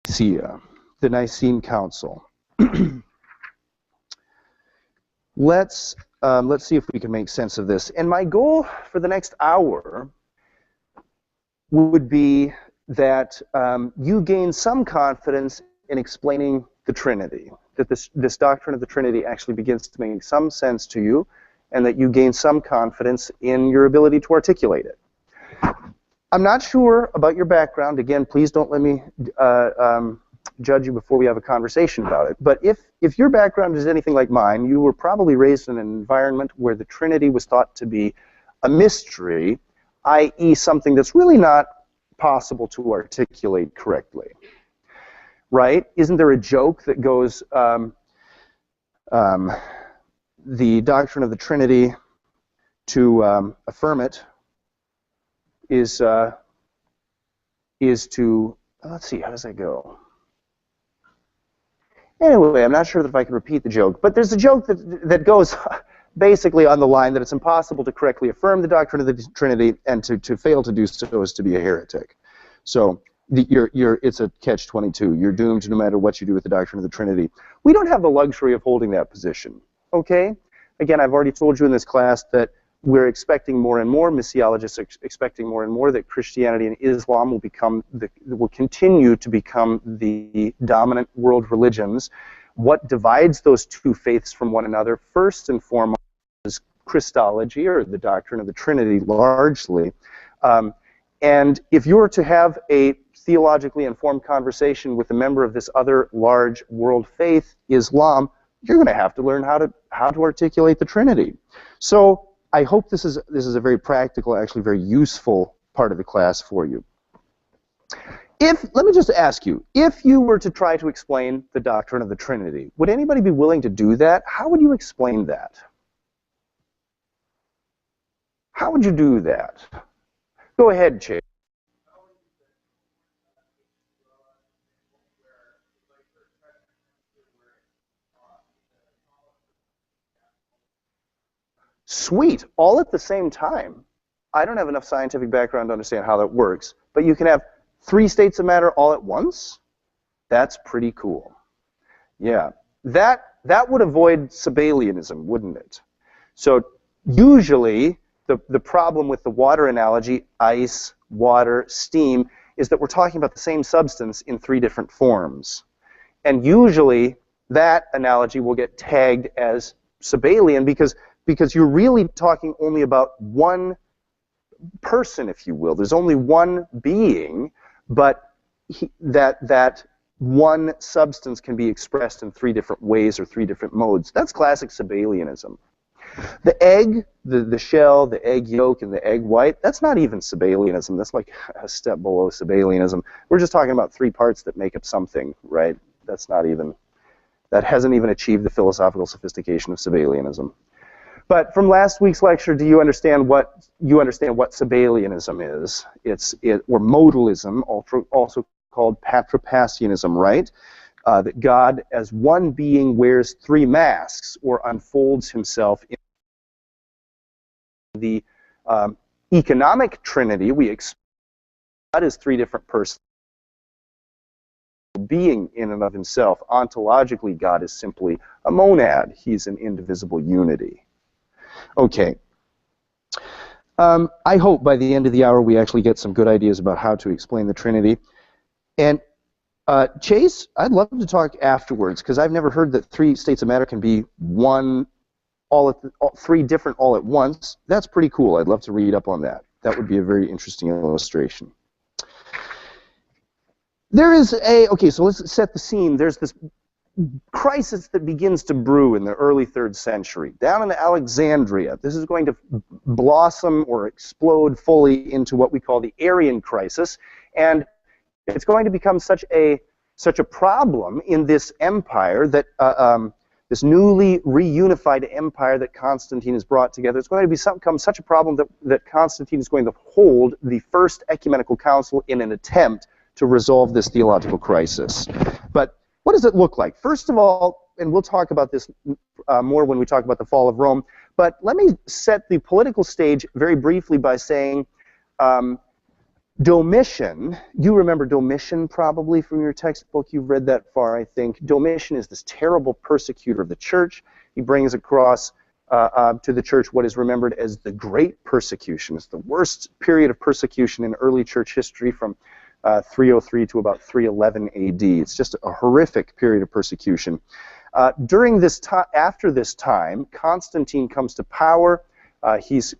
Nicaea, the Nicene Council. Let's see if we can make sense of this. And my goal for the next hour would be that you gain some confidence in explaining the Trinity, that this doctrine of the Trinity actually begins to make some sense to you, and that you gain some confidence in your ability to articulate it. I'm not sure about your background. Again, please don't let me judge you before we have a conversation about it. But if your background is anything like mine, you were probably raised in an environment where the Trinity was thought to be a mystery, i.e. something that's really not possible to articulate correctly. Right? Isn't there a joke that goes, the doctrine of the Trinity, to affirm it, is to, let's see, how does that go? Anyway, I'm not sure if I can repeat the joke, but there's a joke that goes basically on the line that it's impossible to correctly affirm the doctrine of the Trinity, and to fail to do so is to be a heretic. So it's a catch-22. You're doomed no matter what you do with the doctrine of the Trinity. We don't have the luxury of holding that position, okay? Again, I've already told you in this class that we're expecting more and more, missiologists are expecting more and more, that Christianity and Islam will continue to become the dominant world religions. What divides those two faiths from one another, first and foremost, is Christology, or the doctrine of the Trinity, largely. And if you were to have a theologically informed conversation with a member of this other large world faith, Islam, you're going to have to learn how to articulate the Trinity. So I hope this is a very practical, actually very useful part of the class for you. Let me just ask you, if you were to try to explain the doctrine of the Trinity, would anybody be willing to do that? How would you explain that? How would you do that? Go ahead, Chase. Sweet, all at the same time. I don't have enough scientific background to understand how that works, but you can have 3 states of matter all at once? That's pretty cool. Yeah, that would avoid Sabellianism, wouldn't it? So usually the problem with the water analogy, ice, water, steam, is that we're talking about the same substance in 3 different forms. And usually that analogy will get tagged as Sabellian because you're really talking only about one person, if you will. There's only one being, but that one substance can be expressed in 3 different ways or 3 different modes. That's classic Sabellianism. The egg, the shell, the egg yolk, and the egg white, that's not even Sabellianism. That's like a step below Sabellianism. We're just talking about 3 parts that make up something, right? That hasn't even achieved the philosophical sophistication of Sabellianism. But from last week's lecture, do you understand what Sabellianism is? Or modalism, also called patripassianism, right? That God, as one being, wears 3 masks, or unfolds himself in the economic Trinity. We expect God is 3 different persons, being in and of himself. Ontologically, God is simply a monad. He's an indivisible unity. Okay. I hope by the end of the hour we actually get some good ideas about how to explain the Trinity. And Chase, I'd love to talk afterwards, because I've never heard that 3 states of matter can be 3 different all at once. That's pretty cool. I'd love to read up on that. That would be a very interesting illustration. Okay, so let's set the scene. There's this crisis that begins to brew in the early 3rd century. Down in Alexandria, this is going to blossom or explode fully into what we call the Arian crisis, and it's going to become such a problem in this empire that this newly reunified empire that Constantine has brought together. It's going to become such a problem that Constantine is going to hold the First Ecumenical Council in an attempt to resolve this theological crisis. But what does it look like? First of all, and we'll talk about this more when we talk about the fall of Rome, but let me set the political stage very briefly by saying Domitian, you remember Domitian probably from your textbook. You've read that far, I think. Domitian is this terrible persecutor of the church. He brings across to the church what is remembered as the Great Persecution. It's the worst period of persecution in early church history from 303 to about 311 AD. It's just a horrific period of persecution. During this time, after this time, Constantine comes to power. He's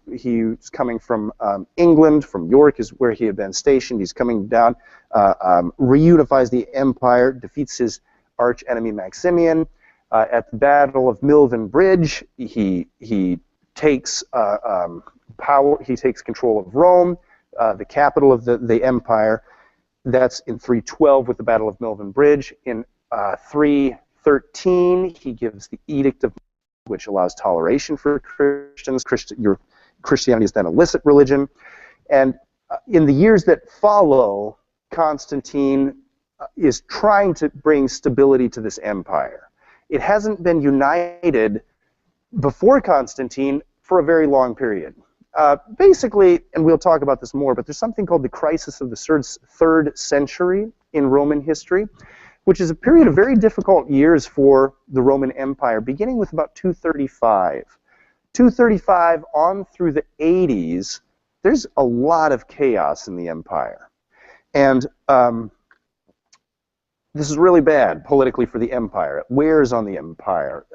coming from England, from York is where he had been stationed. He's coming down, reunifies the empire, defeats his arch enemy Maximian. At the Battle of Milvian Bridge, he takes power. He takes control of Rome, the capital of the empire. That's in 312 with the Battle of Milvian Bridge. In 313, he gives the Edict of, which allows toleration for Christians. Christianity is then a licit religion. And in the years that follow, Constantine is trying to bring stability to this empire. It hasn't been united before Constantine for a very long period. Basically, and we'll talk about this more, but there's something called the crisis of the 3rd century in Roman history, which is a period of very difficult years for the Roman Empire, beginning with about 235. 235 on through the 80s, there's a lot of chaos in the empire. And this is really bad politically for the empire. It wears on the empire.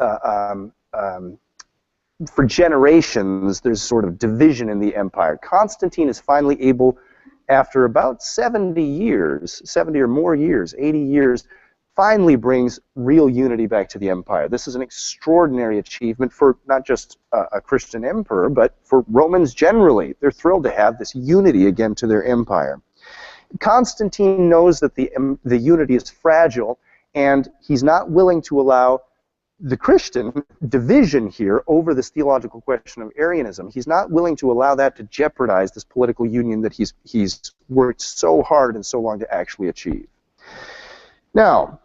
For generations, there's sort of division in the empire. Constantine is finally able, after about 70 years, 70 or more years, 80 years, finally brings real unity back to the empire. This is an extraordinary achievement for not just a Christian emperor, but for Romans generally. They're thrilled to have this unity again to their empire. Constantine knows that the unity is fragile, and he's not willing to allow the Christian division here over this theological question of Arianism. He's not willing to allow that to jeopardize this political union that he's worked so hard and so long to actually achieve. Now,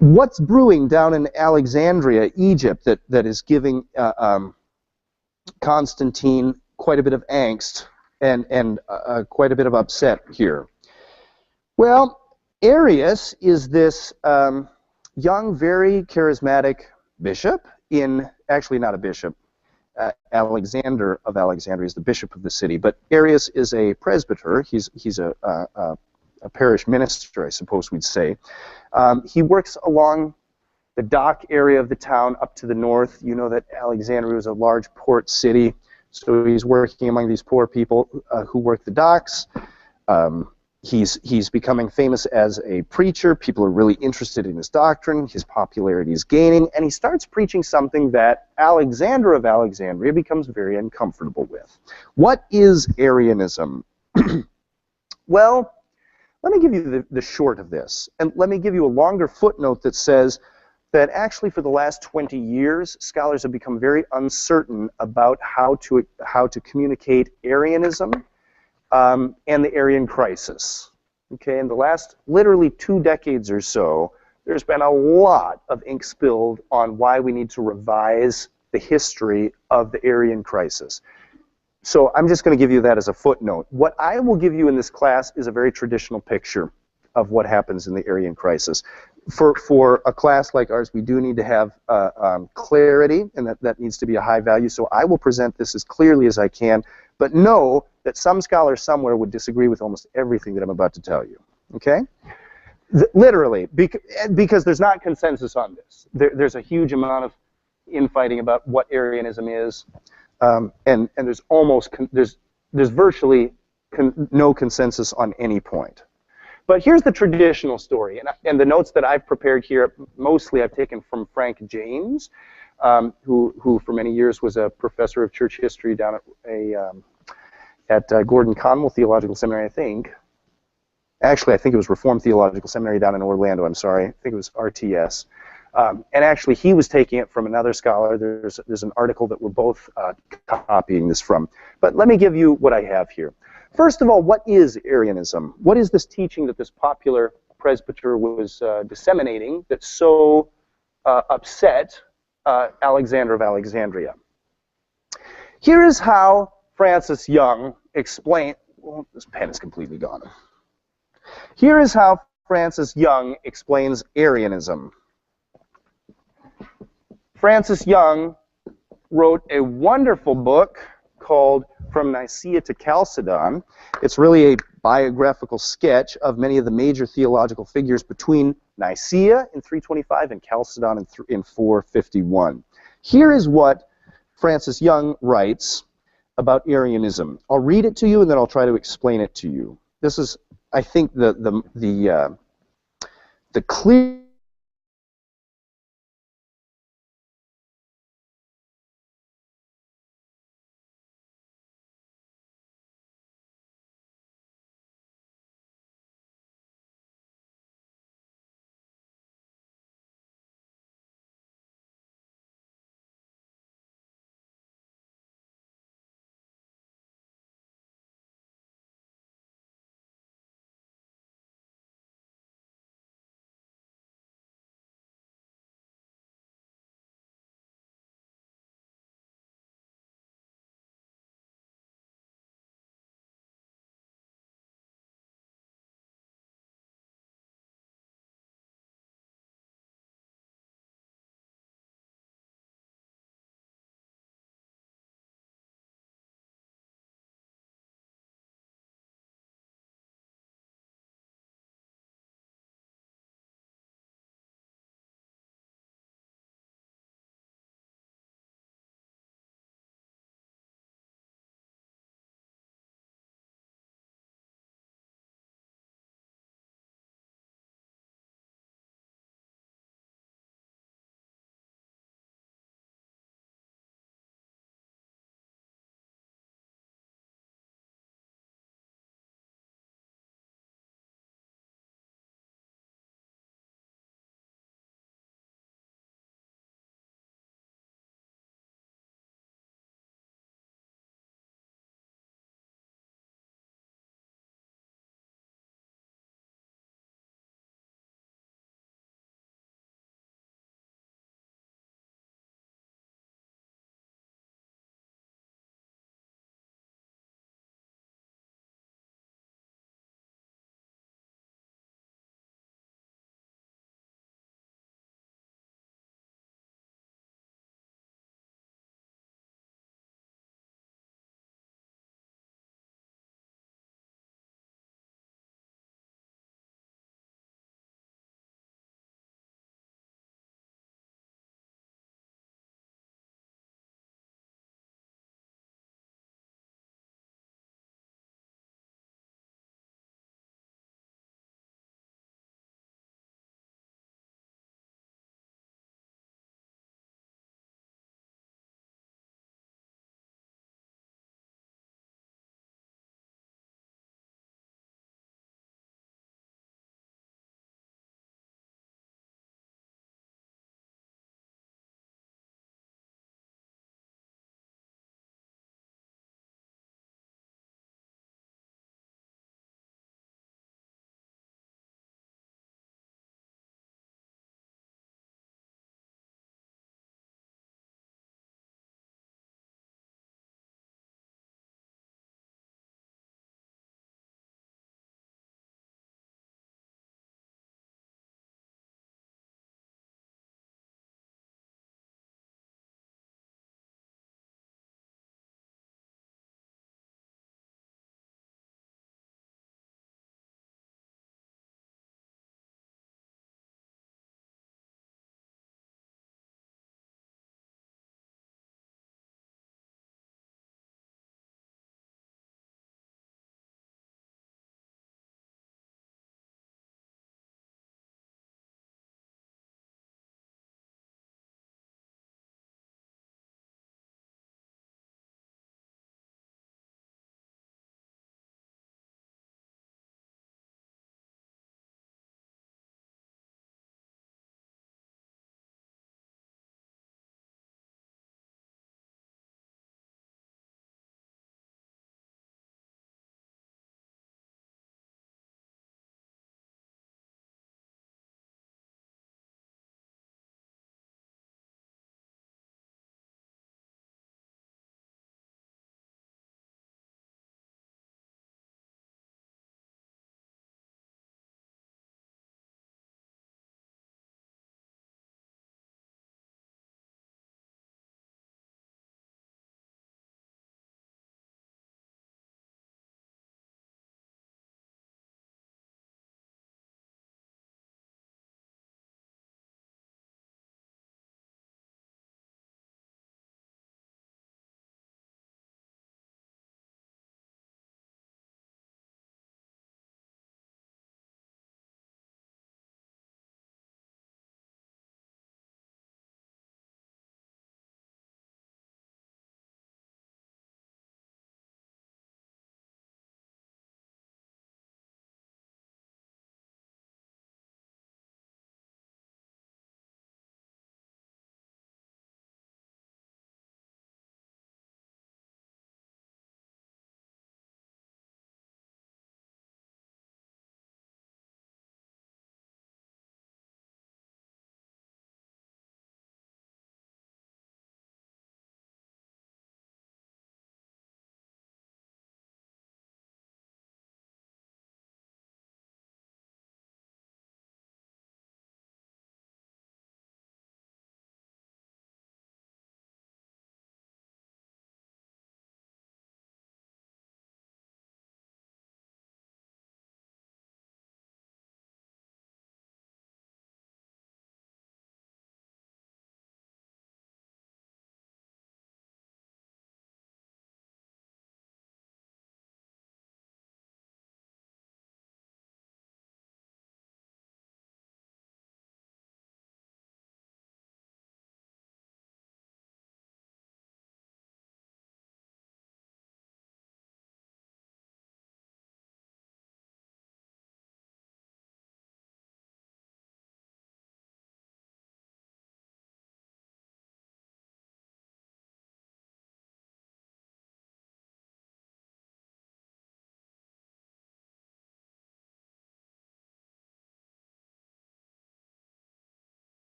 what's brewing down in Alexandria, Egypt, that is giving Constantine quite a bit of angst and quite a bit of upset here? Well, Arius is this young, very charismatic bishop actually not a bishop. Alexander of Alexandria is the bishop of the city, but Arius is a presbyter. He's a parish minister, I suppose we'd say. He works along the dock area of the town up to the north. You know that Alexandria was a large port city, so he's working among these poor people who work the docks. He's becoming famous as a preacher. People are really interested in his doctrine. His popularity is gaining, and he starts preaching something that Alexander of Alexandria becomes very uncomfortable with. What is Arianism? Well, let me give you the short of this, and let me give you a longer footnote that says that actually for the last 20 years, scholars have become very uncertain about how to communicate Arianism and the Arian crisis. Okay, in the last literally 2 decades or so, there's been a lot of ink spilled on why we need to revise the history of the Arian crisis. So I'm just going to give you that as a footnote. What I will give you in this class is a very traditional picture of what happens in the Arian crisis. For a class like ours, we do need to have clarity, and that needs to be a high value, so I will present this as clearly as I can, but know that some scholar somewhere would disagree with almost everything that I'm about to tell you, okay? Literally, because there's not consensus on this. There's a huge amount of infighting about what Arianism is, and there's virtually no consensus on any point. But here's the traditional story, and the notes that I've prepared here, mostly I've taken from Frank James, who for many years was a professor of church history down at Gordon Conwell Theological Seminary, I think. Actually, I think it was Reformed Theological Seminary down in Orlando, I'm sorry. I think it was RTS. And actually, he was taking it from another scholar. There's an article that we're both copying this from. But let me give you what I have here. First of all, what is Arianism? What is this teaching that this popular presbyter was disseminating that so upset Alexander of Alexandria? Here is how Francis Young Well, this pen is completely gone. Here is how Francis Young explains Arianism. Francis Young wrote a wonderful book called From Nicaea to Chalcedon. It's really a biographical sketch of many of the major theological figures between Nicaea in 325 and Chalcedon in 451. Here is what Francis Young writes about Arianism. I'll read it to you and then I'll try to explain it to you. This is, I think, the clear